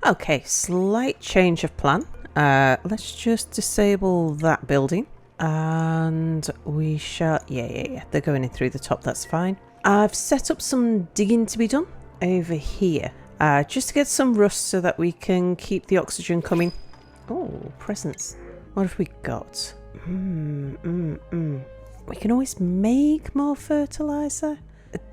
Okay, slight change of plan. Let's just disable that building. And we shall... Yeah. They're going in through the top, that's fine. I've set up some digging to be done over here. Just to get some rust so that we can keep the oxygen coming. Oh, presents. What have we got? We can always make more fertilizer.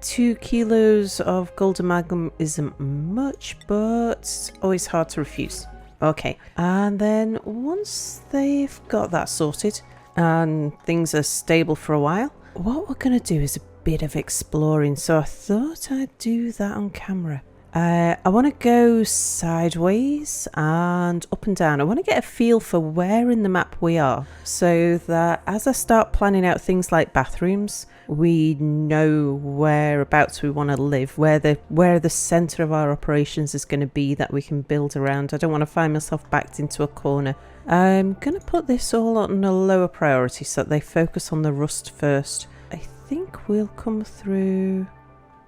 2 kilos of gold amalgam isn't much, but it's always hard to refuse. Okay, and then once they've got that sorted and things are stable for a while, what we're going to do is a bit of exploring. So I thought I'd do that on camera. I want to go sideways and up and down. I want to get a feel for where in the map we are, so that as I start planning out things like bathrooms, we know whereabouts we want to live, where the centre of our operations is going to be that we can build around. I don't want to find myself backed into a corner. I'm going to put this all on a lower priority so that they focus on the rust first. I think we'll come through...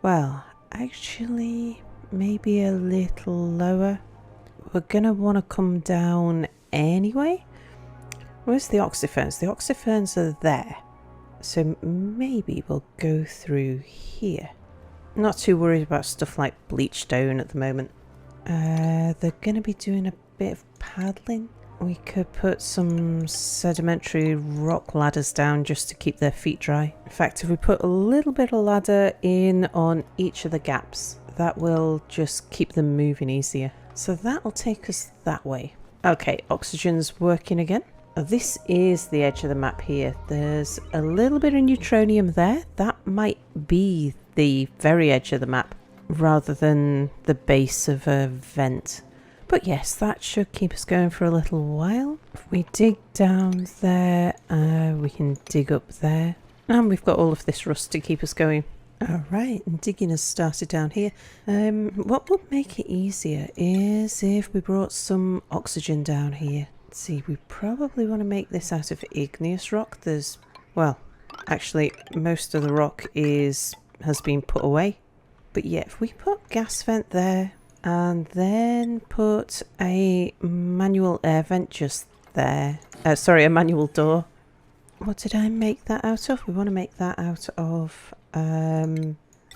Well, actually... maybe a little lower. We're gonna want to come down anyway. Where's the oxyferns? The oxyferns are there, so maybe we'll go through here. Not too worried about stuff like bleach stone at the moment. They're gonna be doing a bit of paddling. We could put some sedimentary rock ladders down just to keep their feet dry. In fact, if we put a little bit of ladder in on each of the gaps, that will just keep them moving easier. So that'll take us that way. Okay, oxygen's working again. This is the edge of the map here. There's a little bit of neutronium there. That might be the very edge of the map rather than the base of a vent. But yes, that should keep us going for a little while. If we dig down there, we can dig up there. And we've got all of this rust to keep us going. Alright, and digging has started down here. What would make it easier is if we brought some oxygen down here. Let's see, we probably want to make this out of igneous rock. There's, well, actually most of the rock has been put away. But yeah, if we put gas vent there and then put a manual air vent just there. Sorry, a manual door. What did I make that out of? We want to make that out of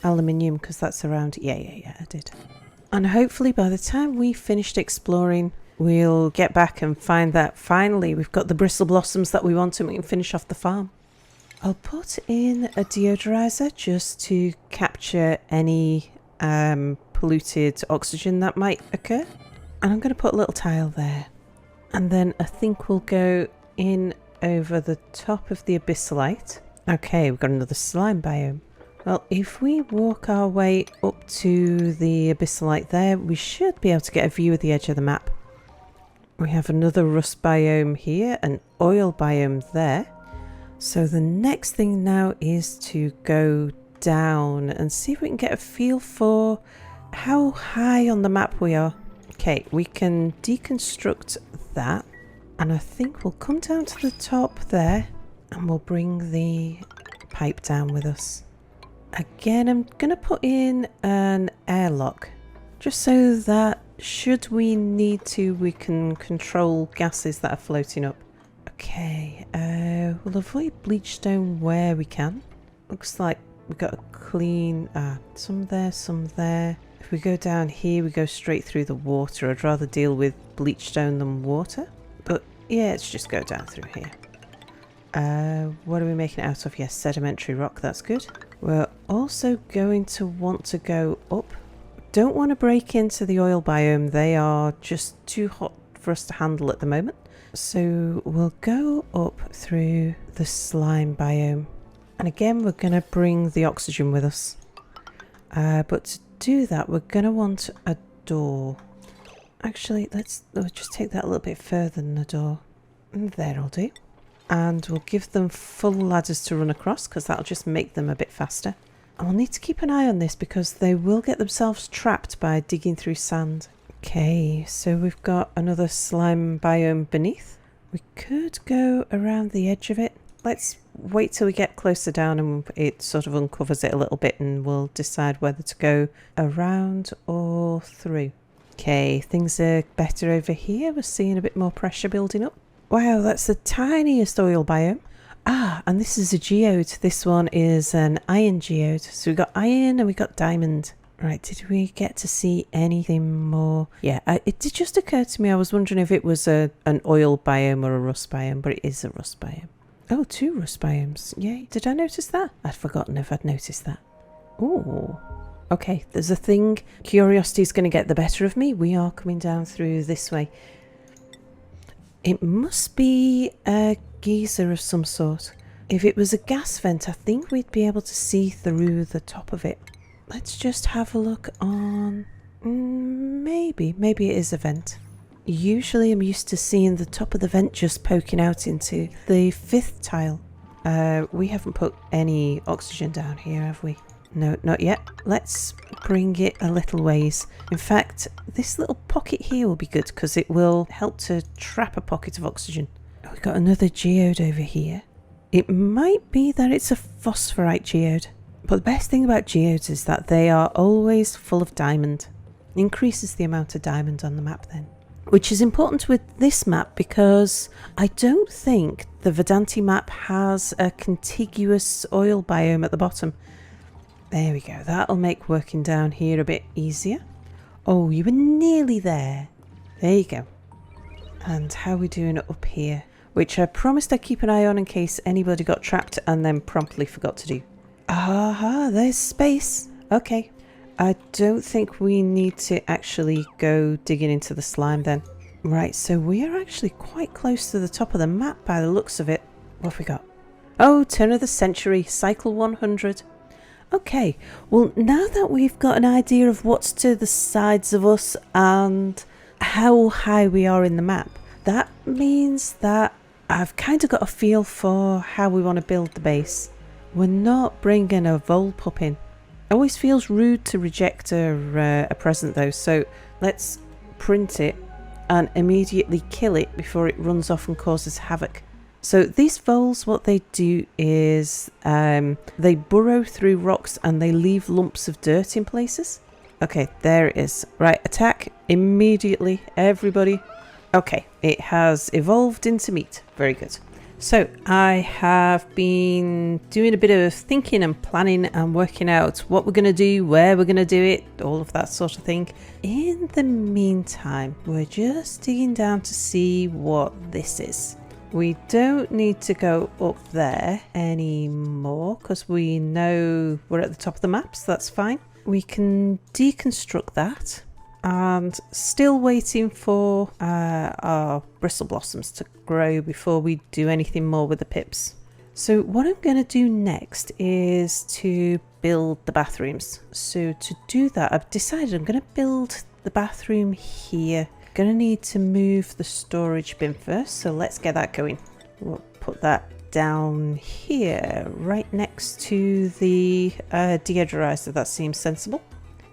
aluminium because that's around... Yeah, I did. And hopefully by the time we finished exploring, we'll get back and find that finally we've got the bristle blossoms that we want and we can finish off the farm. I'll put in a deodorizer just to capture any polluted oxygen that might occur. And I'm going to put a little tile there. And then I think we'll go in over the top of the abyssalite. Okay, we've got another slime biome. Well, if we walk our way up to the abyssalite there, we should be able to get a view of the edge of the map. We have another rust biome here, an oil biome there. So the next thing now is to go down and see if we can get a feel for how high on the map we are. Okay, we can deconstruct that. And I think we'll come down to the top there and we'll bring the pipe down with us. Again, I'm going to put in an airlock just so that should we need to, we can control gases that are floating up. Okay, we'll avoid bleach stone where we can. Looks like we've got a clean, some there, some there. If we go down here, we go straight through the water. I'd rather deal with bleach stone than water. But yeah, let's just go down through here. What are we making it out of? Yes, sedimentary rock, that's good. We're also going to want to go up. Don't want to break into the oil biome. They are just too hot for us to handle at the moment. So we'll go up through the slime biome. And again, we're going to bring the oxygen with us. But to do that, we're going to want a door. Actually, let's just take that a little bit further than the door. There'll do. And we'll give them full ladders to run across because that'll just make them a bit faster. And we'll need to keep an eye on this because they will get themselves trapped by digging through sand. Okay, so we've got another slime biome beneath. We could go around the edge of it. Let's wait till we get closer down and it sort of uncovers it a little bit and we'll decide whether to go around or through. Okay, things are better over here. We're seeing a bit more pressure building up. Wow, that's the tiniest oil biome. Ah, and this is a geode. This one is an iron geode. So we got iron and we got diamond. Right, did we get to see anything more? Yeah, it did just occur to me. I was wondering if it was an oil biome or a rust biome, but it is a rust biome. Oh, 2 rust biomes. Yay. Did I notice that? I'd forgotten if I'd noticed that. Oh, okay. There's a thing. Curiosity is going to get the better of me. We are coming down through this way. It must be a geyser of some sort. If it was a gas vent, I think we'd be able to see through the top of it. Let's just have a look on... maybe it is a vent. Usually I'm used to seeing the top of the vent just poking out into the 5th tile. We haven't put any oxygen down here, have we? No, not yet. Let's bring it a little ways. In fact, this little pocket here will be good because it will help to trap a pocket of oxygen. Oh, we've got another geode over here. It might be that it's a phosphorite geode. But the best thing about geodes is that they are always full of diamond. It increases the amount of diamond on the map then. Which is important with this map because I don't think the Vedanti map has a contiguous oil biome at the bottom. There we go. That'll make working down here a bit easier. Oh, you were nearly there. There you go. And how are we doing it up here? Which I promised I'd keep an eye on in case anybody got trapped and then promptly forgot to do. Aha, there's space. Okay. I don't think we need to actually go digging into the slime then. Right, so we are actually quite close to the top of the map by the looks of it. What have we got? Oh, turn of the century, cycle 100. Okay, well now that we've got an idea of what's to the sides of us and how high we are in the map, that means that I've kind of got a feel for how we want to build the base. We're not bringing a vole pup in. It always feels rude to reject a present though, so let's print it and immediately kill it before it runs off and causes havoc. So these voles, what they do is they burrow through rocks and they leave lumps of dirt in places. Okay, there it is. Right, attack immediately, everybody. Okay, it has evolved into meat. Very good. So I have been doing a bit of thinking and planning and working out what we're going to do, where we're going to do it, all of that sort of thing. In the meantime, we're just digging down to see what this is. We don't need to go up there anymore because we know we're at the top of the map, so that's fine. We can deconstruct that. And still waiting for our bristle blossoms to grow before we do anything more with the pips. So what I'm going to do next is to build the bathrooms. So to do that, I've decided I'm going to build the bathroom here. Going to need to move the storage bin first, so let's get that going. We'll put that down here, right next to the deodorizer. That seems sensible.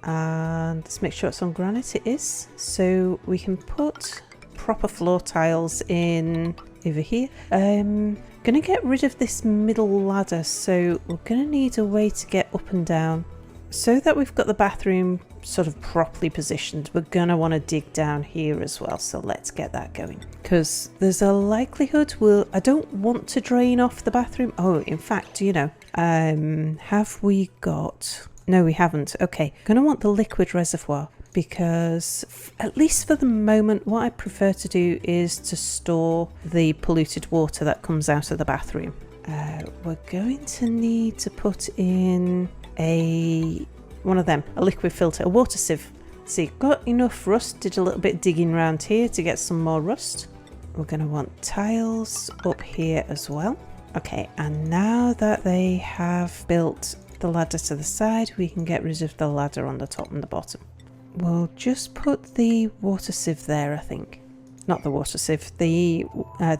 And let's make sure it's on granite. It is. So we can put proper floor tiles in over here. Gonna get rid of this middle ladder, so we're gonna need a way to get up and down. So that we've got the bathroom sort of properly positioned, we're gonna want to dig down here as well, so let's get that going. Because there's a likelihood I don't want to drain off the bathroom. Oh, in fact, you know, have we got... No, we haven't. Okay, gonna want the liquid reservoir because at least for the moment, what I prefer to do is to store the polluted water that comes out of the bathroom. We're going to need to put in one of them, a liquid filter, a water sieve. See, got enough rust, did a little bit digging around here to get some more rust. We're going to want tiles up here as well. Okay, and now that they have built the ladder to the side, we can get rid of the ladder on the top and the bottom. We'll just put the water sieve there, I think. Not the water sieve, the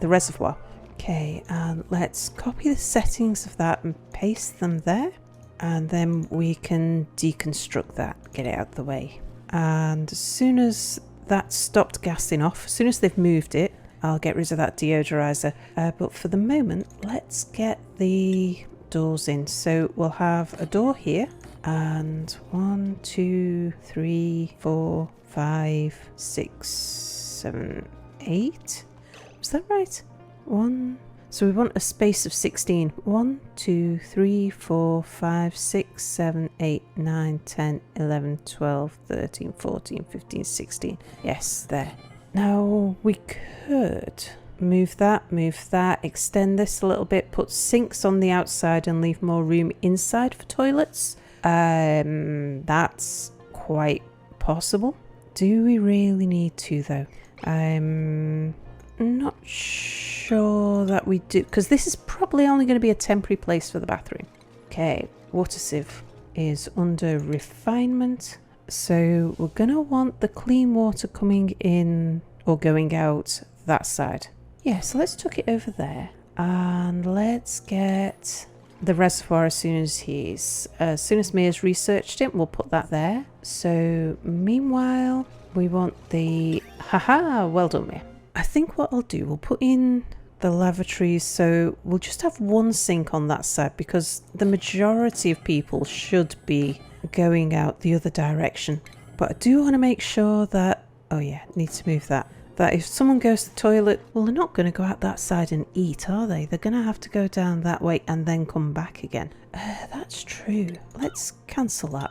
reservoir. Okay, and let's copy the settings of that and paste them there. And then we can deconstruct that, get it out of the way. And as soon as that's stopped gassing off, as soon as they've moved it, I'll get rid of that deodorizer. But for the moment, let's get the doors in. So we'll have a door here And 1, 2, 3, 4, 5, 6, 7, 8. Was that right? 1. So we want a space of 16. 1, 2, 3, 4, 5, 6, 7, 8, 9, 10, 11, 12, 13, 14, 15, 16. Yes, there. Now we could move that, extend this a little bit, put sinks on the outside and leave more room inside for toilets. That's quite possible. Do we really need to though? I'm not sure that we do, because this is probably only going to be a temporary place for the bathroom. Okay, water sieve is under refinement. So we're going to want the clean water coming in or going out that side. Yeah, so let's tuck it over there. And let's get the reservoir as soon as Mia's researched it, we'll put that there. So meanwhile, we want the... Haha, well done, Mia. I think what I'll do, we'll put in the lavatories, so we'll just have one sink on that side because the majority of people should be going out the other direction. But I do want to make sure that... Oh yeah, need to move that. That if someone goes to the toilet, well, they're not going to go out that side and eat, are they? They're going to have to go down that way and then come back again. That's true. Let's cancel that.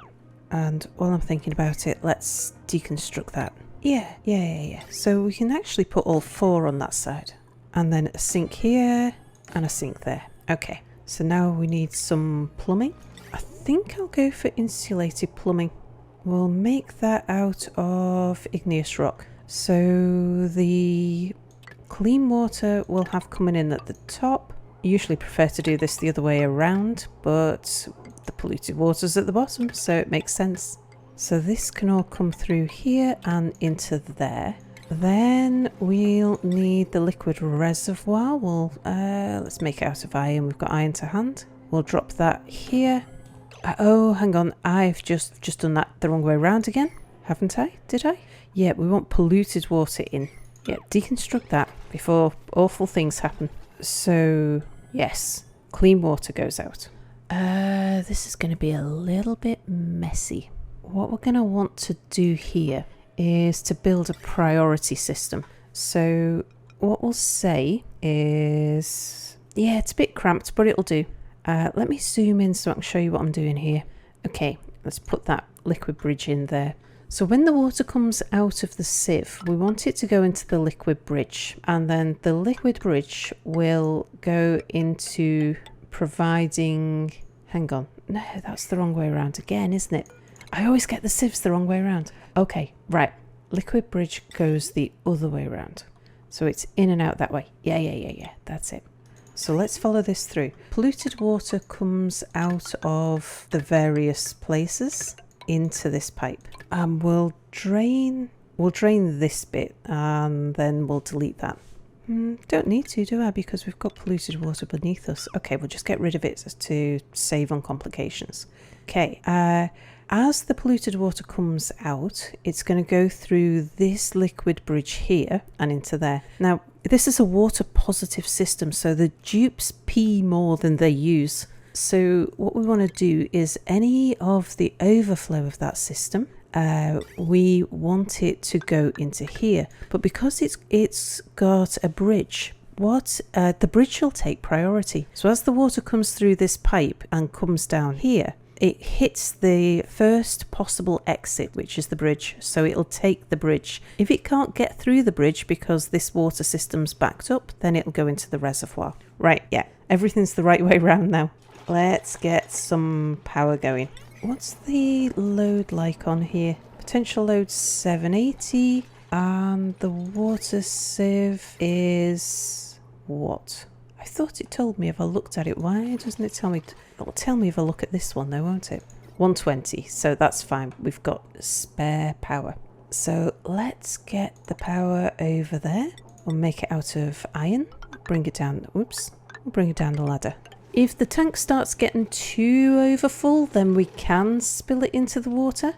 And while I'm thinking about it, let's deconstruct that. Yeah. So we can actually put all 4 on that side. And then a sink here and a sink there. Okay, so now we need some plumbing. I think I'll go for insulated plumbing. We'll make that out of igneous rock. So the clean water we'll have coming in at the top. I usually prefer to do this the other way around, but the polluted water's at the bottom, so it makes sense. So this can all come through here and into there. Then we'll need the liquid reservoir. We'll let's make it out of iron. We've got iron to hand. We'll drop that here. Oh, hang on. I've just done that the wrong way around again, haven't I? Did I? Yeah, we want polluted water in. Yeah, deconstruct that before awful things happen. So, yes, clean water goes out. This is going to be a little bit messy. What we're going to want to do here is to build a priority system. So what we'll say is, yeah, it's a bit cramped, but it'll do. Let me zoom in so I can show you what I'm doing here. Okay, let's put that liquid bridge in there. So when the water comes out of the sieve, we want it to go into the liquid bridge, and then the liquid bridge will go into providing... Hang on. No, that's the wrong way around again, isn't it? I always get the sieves the wrong way around. Okay, right. Liquid bridge goes the other way around. So it's in and out that way. Yeah. That's it. So let's follow this through. Polluted water comes out of the various places into this pipe. And we'll drain this bit and then we'll delete that. Don't need to, do I? Because we've got polluted water beneath us. Okay, we'll just get rid of it to save on complications. Okay, as the polluted water comes out, it's going to go through this liquid bridge here and into there. Now, this is a water positive system, so the dupes pee more than they use. So what we want to do is any of the overflow of that system, we want it to go into here. But because it's got a bridge, the bridge will take priority. So as the water comes through this pipe and comes down here, it hits the first possible exit, which is the bridge. So it'll take the bridge. If it can't get through the bridge because this water system's backed up, then it'll go into the reservoir. Right, yeah, everything's the right way around now. Let's get some power going. What's the load like on here? Potential load 780, and the water sieve is what? I thought it told me if I looked at it. Why doesn't it tell me? It'll tell me if I look at this one though, won't it? 120, so that's fine. We've got spare power. So let's get the power over there. We'll make it out of iron. Bring it down. Whoops. We'll bring it down the ladder. If the tank starts getting too overfull, then we can spill it into the water,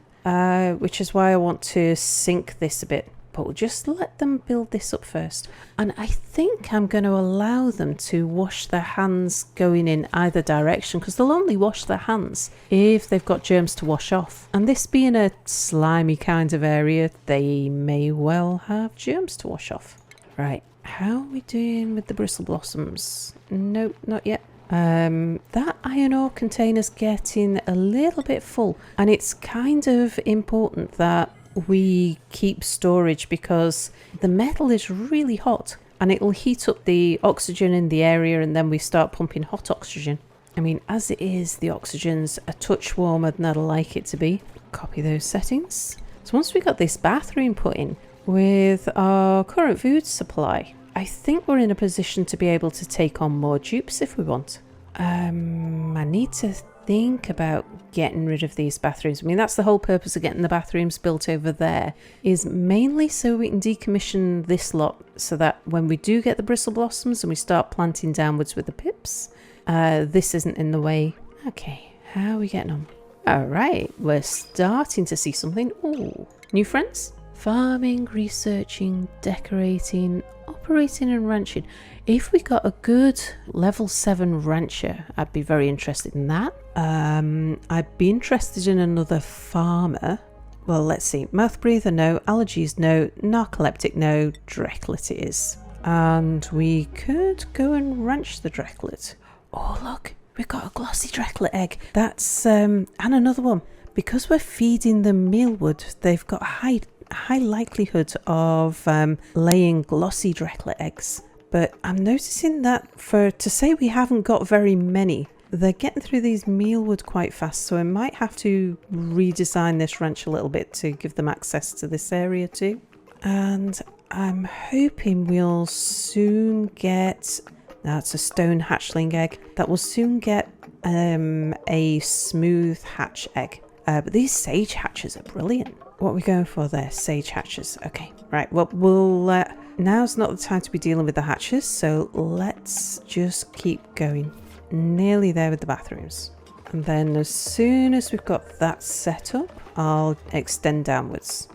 which is why I want to sink this a bit. but we'll just let them build this up first. And I think I'm going to allow them to wash their hands going in either direction, because they'll only wash their hands if they've got germs to wash off. And this being a slimy kind of area, they may well have germs to wash off. Right, how are we doing with the bristle blossoms? Nope, not yet. That iron ore container's getting a little bit full, and it's kind of important that we keep storage because the metal is really hot and it'll heat up the oxygen in the area, and then we start pumping hot oxygen. I mean, as it is, the oxygen's a touch warmer than I'd like it to be. Copy those settings. So once we got this bathroom put in with our current food supply, I think we're in a position to be able to take on more dupes if we want. I need to think about getting rid of these bathrooms. I mean, that's the whole purpose of getting the bathrooms built over there, is mainly so we can decommission this lot, so that when we do get the bristle blossoms and we start planting downwards with the pips, this isn't in the way. Okay, how are we getting on? All right, we're starting to see something. Ooh, new friends? Farming, researching, decorating, operating and ranching. If we got a good level 7 rancher, I'd be very interested in that. I'd be interested in another farmer. Well, let's see. Mouth breather, no. Allergies, no. Narcoleptic, no. Drecklet it is. And we could go and ranch the Drecklet. Oh, look. We've got a glossy Drecklet egg. That's, and another one. Because we're feeding them mealwood, they've got a high likelihood of laying glossy Drecklet eggs. But I'm noticing that to say we haven't got very many, they're getting through these mealwood quite fast, so I might have to redesign this ranch a little bit to give them access to this area too. And I'm hoping we'll soon get, that's a stone hatchling egg, that will soon get a smooth hatch egg. But these sage hatches are brilliant. What are we going for there? Sage hatches. Okay, right. Well, now's not the time to be dealing with the hatches, so let's just keep going. Nearly there with the bathrooms. And then as soon as we've got that set up, I'll extend downwards.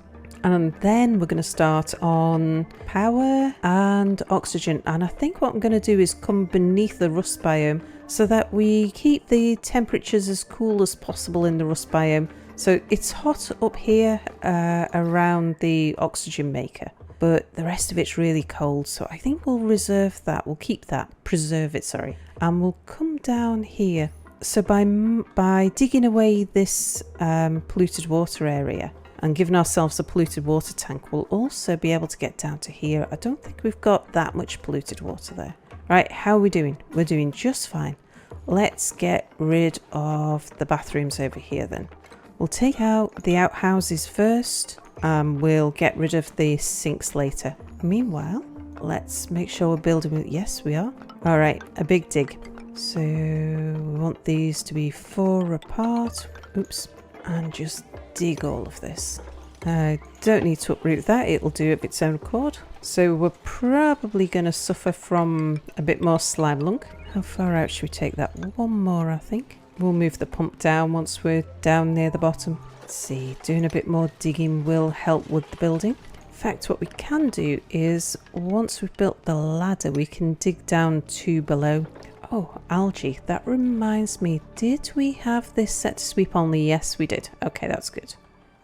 And then we're going to start on power and oxygen. And I think what I'm going to do is come beneath the rust biome so that we keep the temperatures as cool as possible in the rust biome. So it's hot up here around the oxygen maker, but the rest of it's really cold. So I think we'll reserve that. We'll keep that, preserve it, sorry. And we'll come down here. So by digging away this polluted water area and giving ourselves a polluted water tank, we'll also be able to get down to here. I don't think we've got that much polluted water there. Right, how are we doing? We're doing just fine. Let's get rid of the bathrooms over here then. We'll take out the outhouses first, and we'll get rid of the sinks later. Meanwhile, let's make sure we're building with, yes, we are. All right, a big dig. So we want these to be 4 apart. Oops, and just dig all of this. I don't need to uproot that, it'll do of its own accord. So we're probably going to suffer from a bit more slime lunk. How far out should we take that? One more, I think. We'll move the pump down once we're down near the bottom. Let's see, doing a bit more digging will help with the building. In fact, what we can do is, once we've built the ladder, we can dig down 2 below. Oh, algae. That reminds me, did we have this set to sweep only? Yes, we did. Okay, that's good.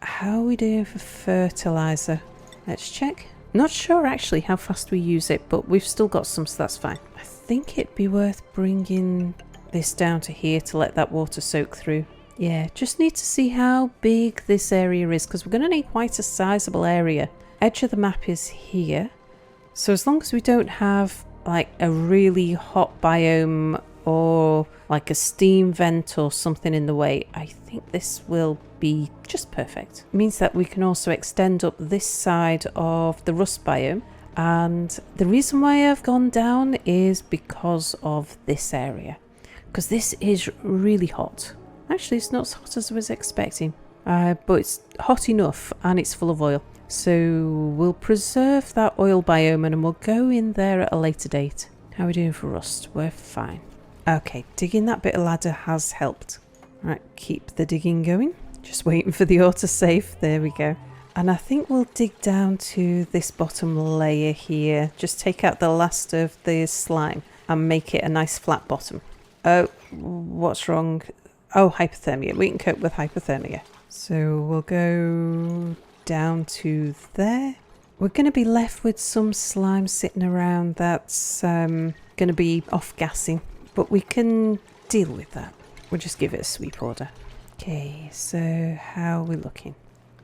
How are we doing for fertilizer? Let's check. Not sure actually how fast we use it, but we've still got some, so that's fine. I think it'd be worth bringing this down to here to let that water soak through. Yeah, just need to see how big this area is, because we're going to need quite a sizable area. Edge of the map is here, so as long as we don't have like a really hot biome or like a steam vent or something in the way, I think this will be just perfect. It means that we can also extend up this side of the rust biome, and the reason why I've gone down is because of this area. Because this is really hot. Actually, it's not as hot as I was expecting. But it's hot enough and it's full of oil. So we'll preserve that oil biome and we'll go in there at a later date. How are we doing for rust? We're fine. Okay, digging that bit of ladder has helped. Right, keep the digging going. Just waiting for the autosave. There we go. And I think we'll dig down to this bottom layer here. Just take out the last of the slime and make it a nice flat bottom. Oh, what's wrong? Oh, hypothermia. We can cope with hypothermia. So we'll go down to there. We're going to be left with some slime sitting around that's going to be off-gassing. But we can deal with that. We'll just give it a sweep order. Okay, so how are we looking?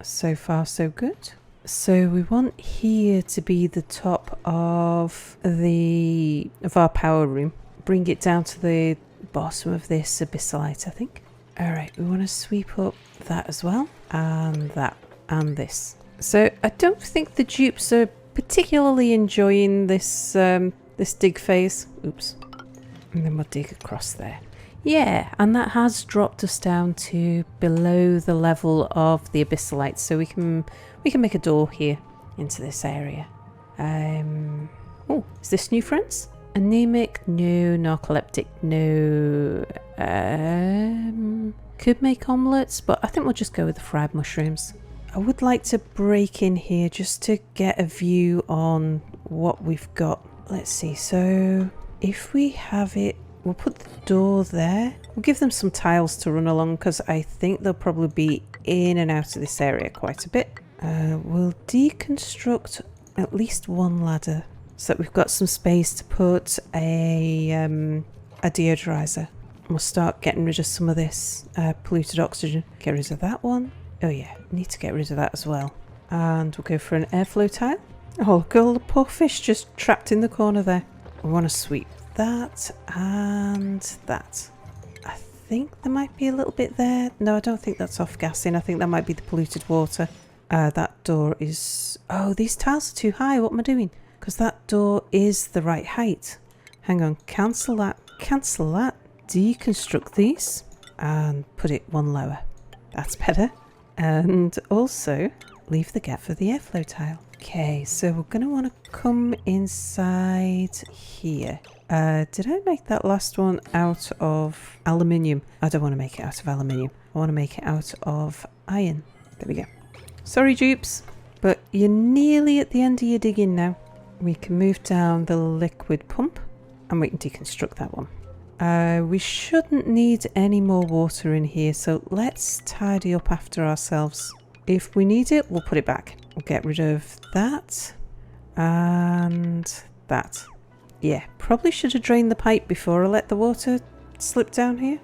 So far, so good. So we want here to be the top of our power room. Bring it down to the bottom of this abyssalite, I think. All right, we want to sweep up that as well, and that, and this. So I don't think the dupes are particularly enjoying this this dig phase. Oops. And then we'll dig across there. Yeah, and that has dropped us down to below the level of the abyssalite, so we can make a door here into this area. Oh, is this new, friends? Anemic? No. Narcoleptic? No. Could make omelettes, but I think we'll just go with the fried mushrooms. I would like to break in here just to get a view on what we've got. Let's see, so if we have it, we'll put the door there. We'll give them some tiles to run along because I think they'll probably be in and out of this area quite a bit. We'll deconstruct at least one ladder so that we've got some space to put a deodorizer. We'll start getting rid of some of this polluted oxygen. Get rid of that one. Oh yeah, need to get rid of that as well. And we'll go for an airflow tile. Oh, look at all the poor fish just trapped in the corner there. We want to sweep that and that. I think there might be a little bit there. No, I don't think that's off-gassing. I think that might be the polluted water. That door is... Oh, these tiles are too high. What am I doing? Because that door is the right height. Hang on. Cancel that. Cancel that. Deconstruct these and put it one lower. That's better. And also leave the gap for the airflow tile. Okay, so we're going to want to come inside here. Did I make that last one out of aluminium? I don't want to make it out of aluminium. I want to make it out of iron. There we go. Sorry, dupes, but you're nearly at the end of your digging now. We can move down the liquid pump and we can deconstruct that one. We shouldn't need any more water in here, so let's tidy up after ourselves. If we need it, we'll put it back. We'll get rid of that and that. Yeah, probably should have drained the pipe before I let the water slip down here.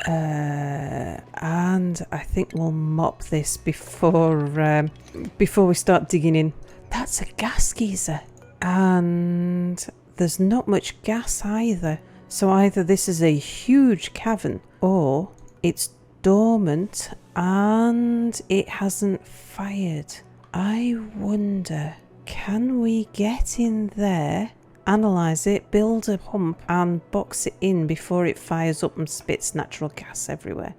And I think we'll mop this before we start digging in. That's a gas geyser. And there's not much gas either. So either this is a huge cavern or it's dormant and it hasn't fired. I wonder, can we get in there, analyse it, build a pump and box it in before it fires up and spits natural gas everywhere?